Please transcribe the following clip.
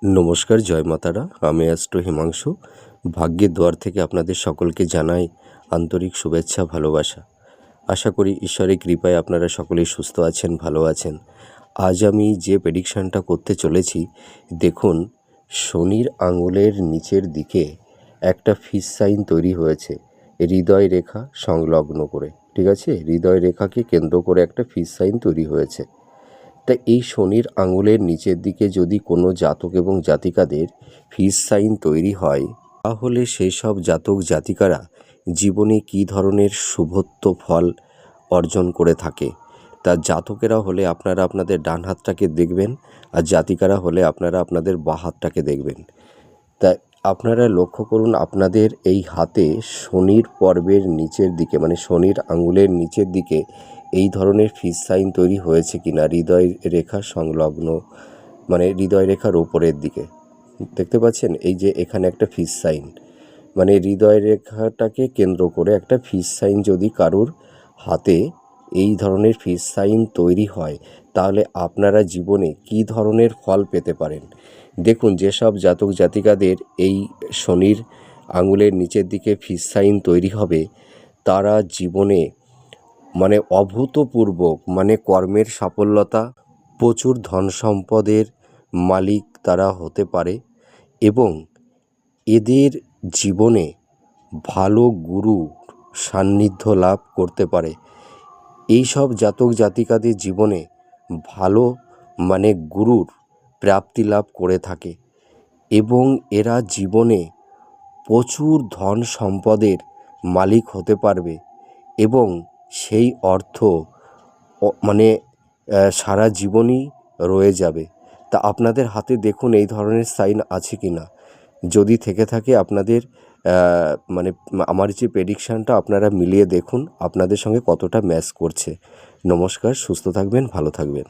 নমস্কার, জয় মাতারা। আমি অ্যাস্ট্রো হিমাংশু। ভাগ্যের দুয়ার থেকে আপনাদের সকলকে জানাই আন্তরিক শুভেচ্ছা, ভালোবাসা। আশা করি ঈশ্বরের কৃপায় আপনারা সকলেই সুস্থ আছেন, ভালো আছেন। আজ আমি যে প্রেডিকশানটা করতে চলেছি, দেখুন, শনির আঙুলের নিচের দিকে একটা ফিস সাইন তৈরি হয়েছে হৃদয় রেখা সংলগ্ন করে। ঠিক আছে, হৃদয় রেখাকে কেন্দ্র করে একটা ফিস সাইন তৈরি হয়েছে। তা এই শনির আঙুলের নিচের দিকে যদি কোনো জাতক এবং জাতিকাদের ফিস সাইন তৈরি হয়, তাহলে সেই সব জাতক জাতিকারা জীবনে কী ধরনের শুভত্ব ফল অর্জন করে থাকে। তা জাতকেরা হলে আপনারা আপনাদের ডান হাতটাকে দেখবেন, আর জাতিকারা হলে আপনারা আপনাদের বাঁ হাতটাকে দেখবেন। তা আপনারা লক্ষ্য করুন, আপনাদের এই হাতে শনির পর্বের নিচের দিকে, মানে শনির আঙুলের নিচের দিকে এই ধরনের ফিস সাইন তৈরি হয়েছে কিনা হৃদয় রেখা সংলগ্ন, মানে হৃদয় রেখার ওপরের দিকে। দেখতে পাচ্ছেন এই যে এখানে একটা ফিস সাইন, মানে হৃদয় রেখাটাকে কেন্দ্র করে একটা ফিস সাইন যদি কারুর হাতে এই ধরনের ফিস সাইন তৈরি হয়, তাহলে আপনারা জীবনে কী ধরনের ফল পেতে পারেন। দেখুন, যেসব জাতক জাতিকাদের এই শনির আঙুলের নিচের দিকে ফিস সাইন তৈরি হবে, তারা জীবনে মানে অভূতপূর্ব, মানে কর্মের সাফল্যতা, প্রচুর ধন সম্পদের মালিক তারা হতে পারে, এবং এদের জীবনে ভালো গুরু সান্নিধ্য লাভ করতে পারে। এই সব জাতক জাতিকাদের জীবনে ভালো, মানে গুরুর প্রাপ্তি লাভ করে থাকে, এবং এরা জীবনে প্রচুর ধন সম্পদের মালিক হতে পারবে, এবং সেই অর্থ মানে সারা জীবনই রয়ে যাবে। তা আপনাদের হাতে দেখুন এই ধরনের সাইন আছে কি না। যদি থেকে থাকে আপনাদের মানে আমার যে প্রেডিকশানটা আপনারা মিলিয়ে দেখুন আপনাদের সঙ্গে কতটা ম্যাচ করছে। নমস্কার, সুস্থ থাকবেন, ভালো থাকবেন।